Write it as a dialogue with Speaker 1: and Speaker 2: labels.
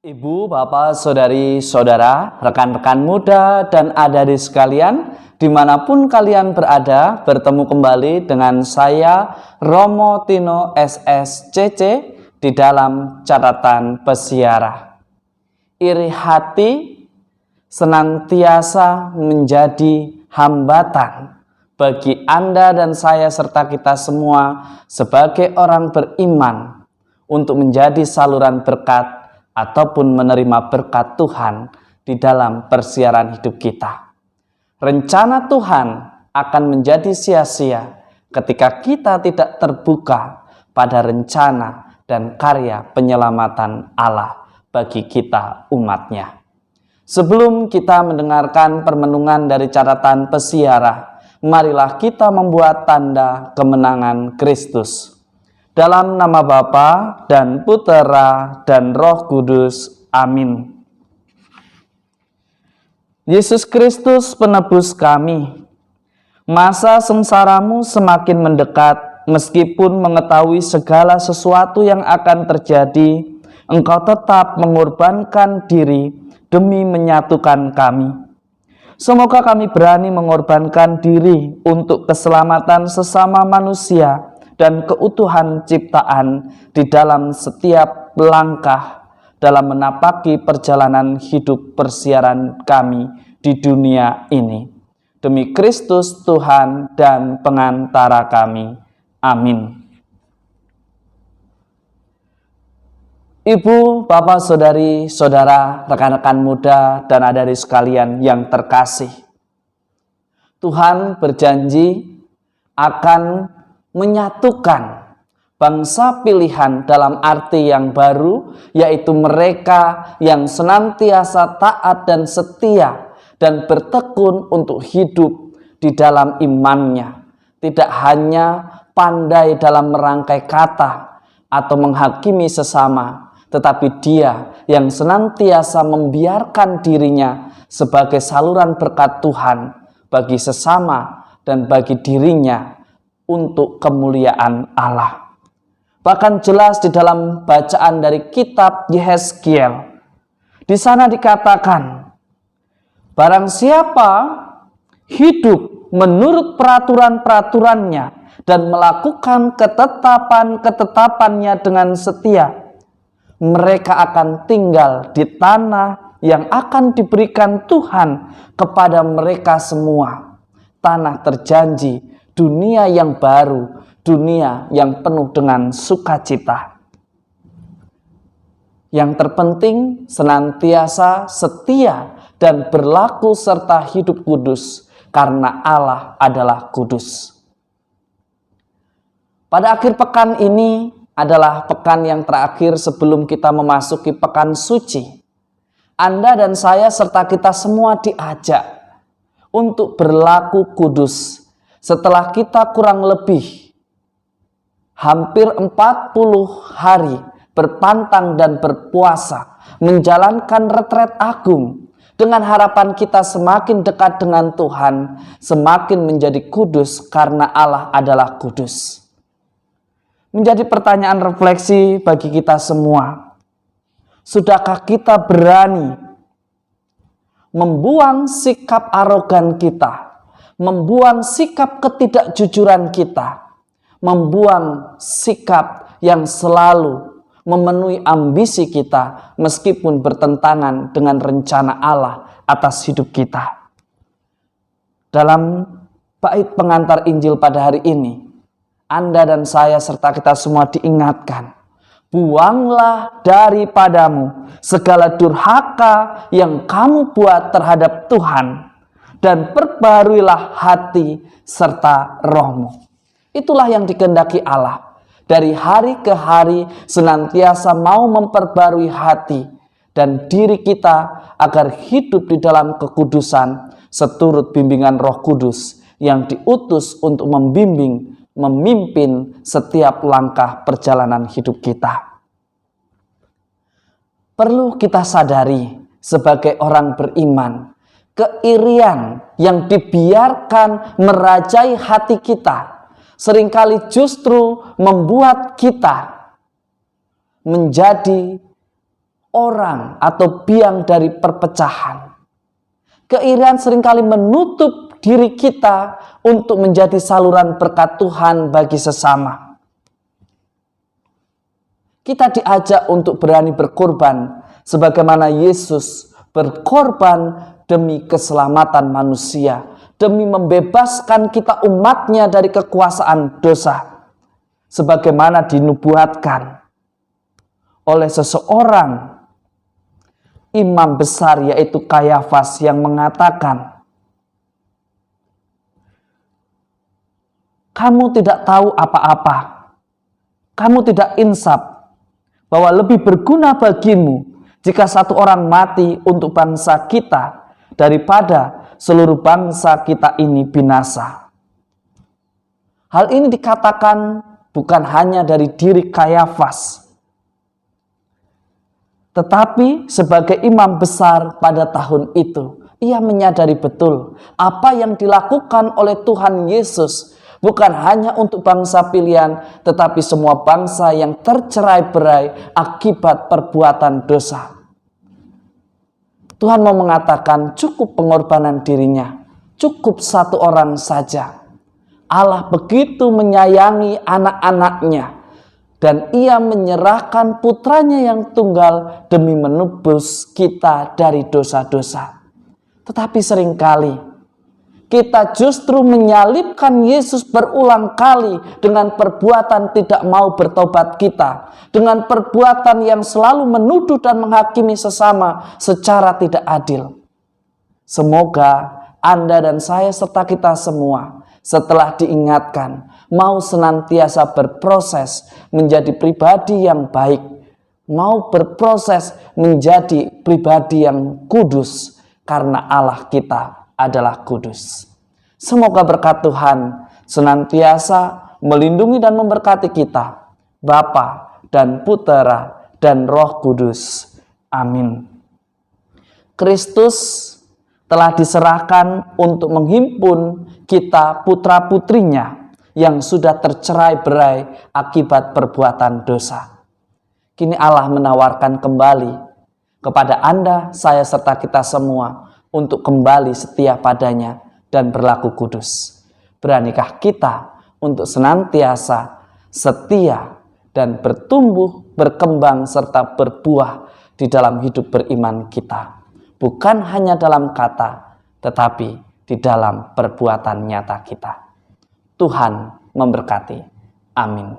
Speaker 1: Ibu, bapak, saudari, saudara, rekan-rekan muda, dan adik-adik sekalian, dimanapun kalian berada, bertemu kembali dengan saya, Romo Tino SSCC, di dalam catatan pesiara. Iri hati senantiasa menjadi hambatan bagi Anda dan saya serta kita semua sebagai orang beriman untuk menjadi saluran berkat ataupun menerima berkat Tuhan di dalam persiaran hidup kita. Rencana Tuhan akan menjadi sia-sia ketika kita tidak terbuka pada rencana dan karya penyelamatan Allah bagi kita umatnya. Sebelum kita mendengarkan permenungan dari catatan pesiara, marilah kita membuat tanda kemenangan Kristus. Dalam nama Bapa dan Putera dan Roh Kudus. Amin. Yesus Kristus penebus kami, masa sengsaramu semakin mendekat, meskipun mengetahui segala sesuatu yang akan terjadi, engkau tetap mengorbankan diri demi menyatukan kami. Semoga kami berani mengorbankan diri untuk keselamatan sesama manusia dan keutuhan ciptaan di dalam setiap langkah dalam menapaki perjalanan hidup persiaran kami di dunia ini. Demi Kristus Tuhan dan pengantara kami. Amin. Ibu, bapak, saudari, saudara, rekan-rekan muda, dan adik-adik sekalian yang terkasih, Tuhan berjanji akan menyatukan bangsa pilihan dalam arti yang baru, yaitu mereka yang senantiasa taat dan setia dan bertekun untuk hidup di dalam imannya, tidak hanya pandai dalam merangkai kata atau menghakimi sesama, tetapi dia yang senantiasa membiarkan dirinya sebagai saluran berkat Tuhan bagi sesama dan bagi dirinya untuk kemuliaan Allah. Bahkan jelas di dalam bacaan dari kitab Yehezkiel, di sana dikatakan, barang siapa hidup menurut peraturan-peraturannya dan melakukan ketetapan-ketetapannya dengan setia, mereka akan tinggal di tanah yang akan diberikan Tuhan kepada mereka semua, tanah terjanji, dunia yang baru, dunia yang penuh dengan sukacita. Yang terpenting senantiasa setia dan berlaku serta hidup kudus, karena Allah adalah kudus. Pada akhir pekan ini adalah pekan yang terakhir sebelum kita memasuki pekan suci. Anda dan saya serta kita semua diajak untuk berlaku kudus. Setelah kita kurang lebih hampir 40 hari berpantang dan berpuasa, menjalankan retret agung, dengan harapan kita semakin dekat dengan Tuhan, semakin menjadi kudus karena Allah adalah kudus. Menjadi pertanyaan refleksi bagi kita semua. Sudahkah kita berani membuang sikap arogan kita, membuang sikap ketidakjujuran kita, membuang sikap yang selalu memenuhi ambisi kita meskipun bertentangan dengan rencana Allah atas hidup kita? Dalam bait pengantar Injil pada hari ini, Anda dan saya serta kita semua diingatkan, buanglah daripadamu segala durhaka yang kamu buat terhadap Tuhan, dan perbaharuilah hati serta rohmu. Itulah yang dikehendaki Allah. Dari hari ke hari senantiasa mau memperbarui hati dan diri kita agar hidup di dalam kekudusan seturut bimbingan Roh Kudus yang diutus untuk membimbing, memimpin setiap langkah perjalanan hidup kita. Perlu kita sadari sebagai orang beriman, keirian yang dibiarkan merajai hati kita seringkali justru membuat kita menjadi orang atau biang dari perpecahan. Keirian seringkali menutup diri kita untuk menjadi saluran berkat Tuhan bagi sesama. Kita diajak untuk berani berkorban sebagaimana Yesus berkorban demi keselamatan manusia, demi membebaskan kita umatnya dari kekuasaan dosa, sebagaimana dinubuatkan oleh seseorang imam besar, yaitu Kayafas, yang mengatakan, kamu tidak tahu apa-apa, kamu tidak insaf, bahwa lebih berguna bagimu jika satu orang mati untuk bangsa kita daripada seluruh bangsa kita ini binasa. Hal ini dikatakan bukan hanya dari diri Kayafas, tetapi sebagai imam besar pada tahun itu, ia menyadari betul apa yang dilakukan oleh Tuhan Yesus bukan hanya untuk bangsa pilihan, tetapi semua bangsa yang tercerai-berai akibat perbuatan dosa. Tuhan mau mengatakan cukup pengorbanan dirinya, cukup satu orang saja. Allah begitu menyayangi anak-anaknya, dan ia menyerahkan putranya yang tunggal demi menebus kita dari dosa-dosa. Tetapi seringkali kita justru menyalibkan Yesus berulang kali dengan perbuatan tidak mau bertobat kita, dengan perbuatan yang selalu menuduh dan menghakimi sesama secara tidak adil. Semoga Anda dan saya serta kita semua setelah diingatkan mau senantiasa berproses menjadi pribadi yang baik, mau berproses menjadi pribadi yang kudus, karena Allah kita adalah kudus. Semoga berkat Tuhan senantiasa melindungi dan memberkati kita, Bapa dan Putera dan Roh Kudus. Amin. Kristus telah diserahkan untuk menghimpun kita putra-putrinya yang sudah tercerai-berai akibat perbuatan dosa. Kini Allah menawarkan kembali kepada Anda, saya serta kita semua untuk kembali setia padanya dan berlaku kudus. Beranikah kita untuk senantiasa setia dan bertumbuh, berkembang serta berbuah di dalam hidup beriman kita? Bukan hanya dalam kata, tetapi di dalam perbuatan nyata kita. Tuhan memberkati. Amin.